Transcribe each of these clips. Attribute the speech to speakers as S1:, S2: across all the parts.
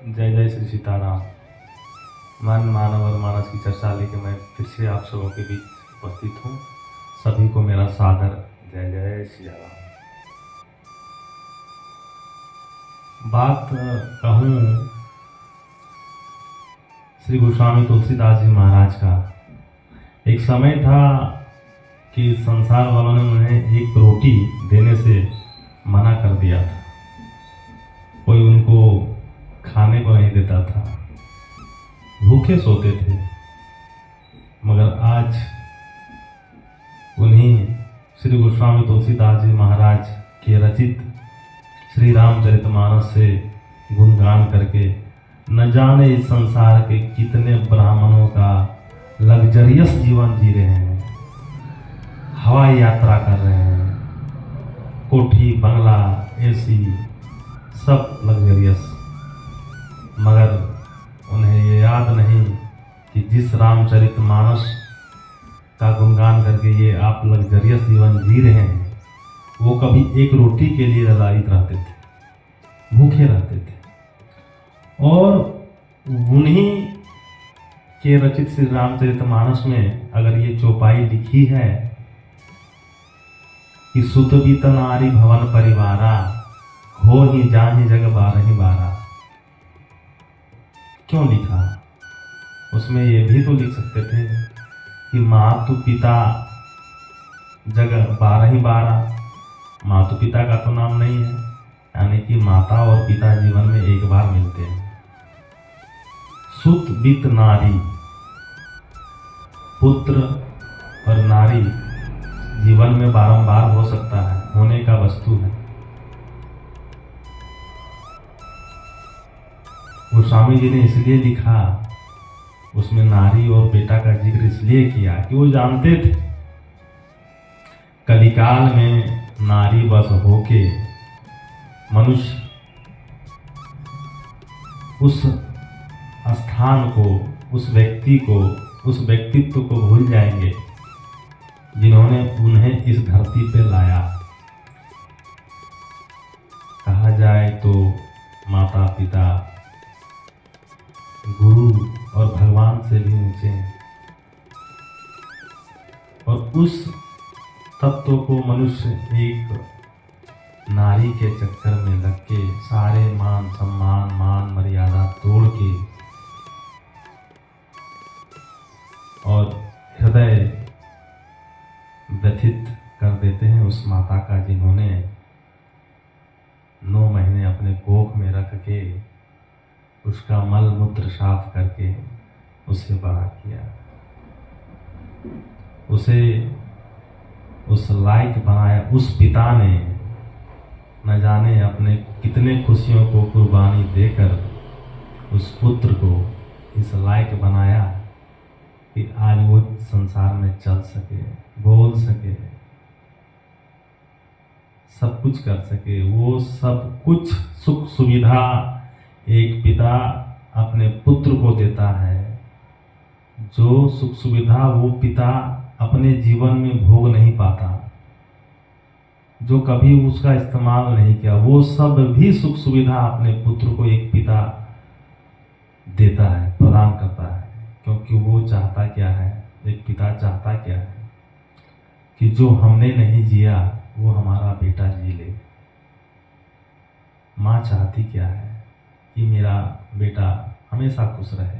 S1: जय जय श्री सीताराम। मन मानव और मानस की चर्चा लेके मैं फिर से आप सबों के बीच उपस्थित हूँ। सभी को मेरा सादर जय जय श्री राम। बात कहूँ श्री गोस्वामी तुलसीदास जी महाराज का। एक समय था कि संसार वालों ने उन्हें एक रोटी देने से मना कर दिया था। कोई उनको खाने को नहीं देता था, भूखे सोते थे। मगर आज उन्हीं श्री गोस्वामी तुलसीदास जी महाराज के रचित श्री रामचरितमानस से गुणगान करके न जाने इस संसार के कितने ब्राह्मणों का लग्जरियस जीवन जी रहे हैं, हवाई यात्रा कर रहे हैं, कोठी बंगला एसी सब लग्जरियस। मगर उन्हें ये याद नहीं कि जिस रामचरितमानस का गुणगान करके ये आप लग्जरियस जीवन जी रहे हैं, वो कभी एक रोटी के लिए ललायित रहते थे, भूखे रहते थे। और उन्हीं के रचित श्री रामचरितमानस में अगर ये चौपाई लिखी है कि सुत बीत नारी भवन परिवारा, हो ही जाहि जग बारहि बारा, क्यों लिखा? उसमें ये भी तो लिख सकते थे कि मातु पिता जग बारहि बारा। मातु पिता का तो नाम नहीं है, यानी कि माता और पिता जीवन में एक बार मिलते हैं। सुत बीत नारी, पुत्र और नारी जीवन में बारंबार हो सकता है, होने का वस्तु है। गोस्वामी जी ने इसलिए लिखा, उसमें नारी और बेटा का जिक्र इसलिए किया कि वो जानते थे कलिकाल में नारी बस होके मनुष्य उस स्थान को, उस व्यक्ति को, उस व्यक्तित्व को भूल जाएंगे जिन्होंने उन्हें इस धरती पे लाया। कहा जाए तो माता पिता, गुरु और भगवान से भी ऊंचे हैं। और उस तत्व को मनुष्य एक नारी के चक्कर में लग के सारे मान सम्मान, मान मर्यादा तोड़ के और हृदय व्यथित कर देते हैं उस माता का जिन्होंने 9 महीने अपने कोख में रख के उसका मल मूत्र साफ करके उसे बड़ा किया, उसे उस लायक बनाया। उस पिता ने न जाने अपने कितने खुशियों को कुर्बानी देकर उस पुत्र को इस लायक बनाया कि आज वो संसार में चल सके, बोल सके, सब कुछ कर सके। वो सब कुछ सुख सुविधा एक पिता अपने पुत्र को देता है, जो सुख सुविधा वो पिता अपने जीवन में भोग नहीं पाता, जो कभी उसका इस्तेमाल नहीं किया, वो सब भी सुख सुविधा अपने पुत्र को एक पिता देता है, प्रदान करता है। क्योंकि वो चाहता क्या है, एक पिता चाहता क्या है कि जो हमने नहीं जिया वो हमारा बेटा जी ले। माँ चाहती क्या है कि मेरा बेटा हमेशा खुश रहे,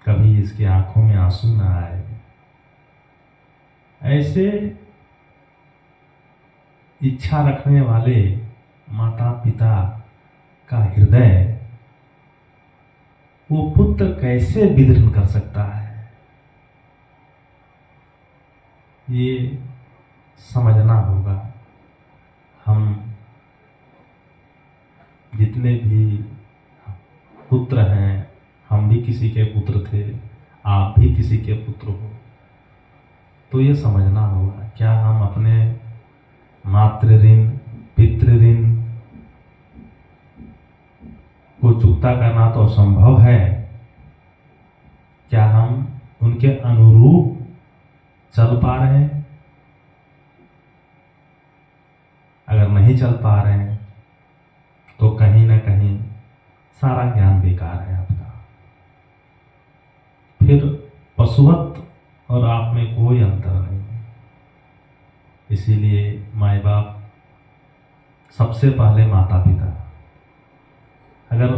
S1: कभी इसके आंखों में आंसू ना आए। ऐसे इच्छा रखने वाले माता पिता का हृदय वो पुत्र कैसे विदीर्ण कर सकता है, ये समझना होगा। हम जितने भी पुत्र हैं, हम भी किसी के पुत्र थे, आप भी किसी के पुत्र हो, तो ये समझना होगा क्या हम अपने मातृ ऋण, पितृ ऋण को चुकता करना तो असंभव है। क्या हम उनके अनुरूप चल पा रहे हैं? अगर नहीं चल पा रहे हैं तो कहीं ना कहीं सारा ज्ञान बेकार है आपका। फिर पशुवत और आप में कोई अंतर नहीं है। इसीलिए माँ बाप सबसे पहले माता पिता। अगर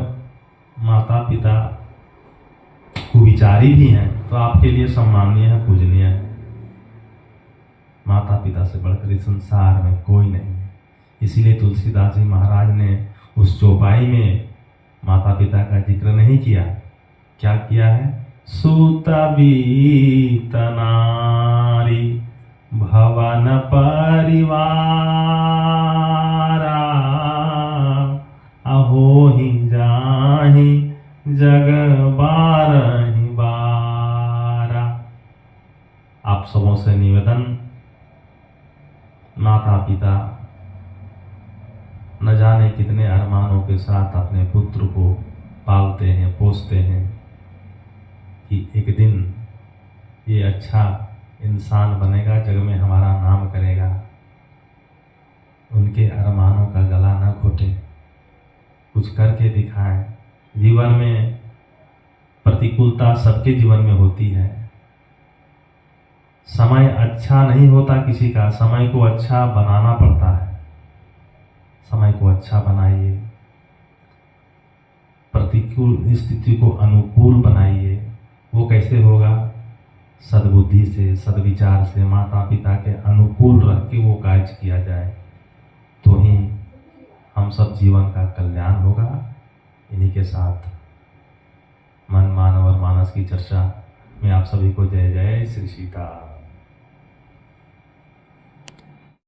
S1: माता पिता कुविचारी भी हैं तो आपके लिए सम्माननीय है, पूजनीय है। माता पिता से बढ़कर इस संसार में कोई नहीं है। इसीलिए तुलसीदास जी महाराज ने उस चौपाई में माता पिता का जिक्र नहीं किया। क्या किया है? सूता बीत नारी भवन परिवारा अहो ही जाहि जग बारहि बारा। आप सबों से निवेदन, माता पिता न जाने कितने अरमानों के साथ अपने पुत्र को पालते हैं, पोसते हैं कि एक दिन ये अच्छा इंसान बनेगा, जग में हमारा नाम करेगा। उनके अरमानों का गला न घोटे, कुछ करके दिखाएं। जीवन में प्रतिकूलता सबके जीवन में होती है। समय अच्छा नहीं होता किसी का, समय को अच्छा बनाना पड़ता है। समय को अच्छा बनाइए, प्रतिकूल स्थिति को अनुकूल बनाइए। वो कैसे होगा? सद्बुद्धि से, सद्विचार से, माता पिता के अनुकूल रह के वो कार्य किया जाए, तो ही हम सब जीवन का कल्याण होगा। इन्हीं के साथ मन, मानव और मानस की चर्चा में आप सभी को जय जय श्री सीता।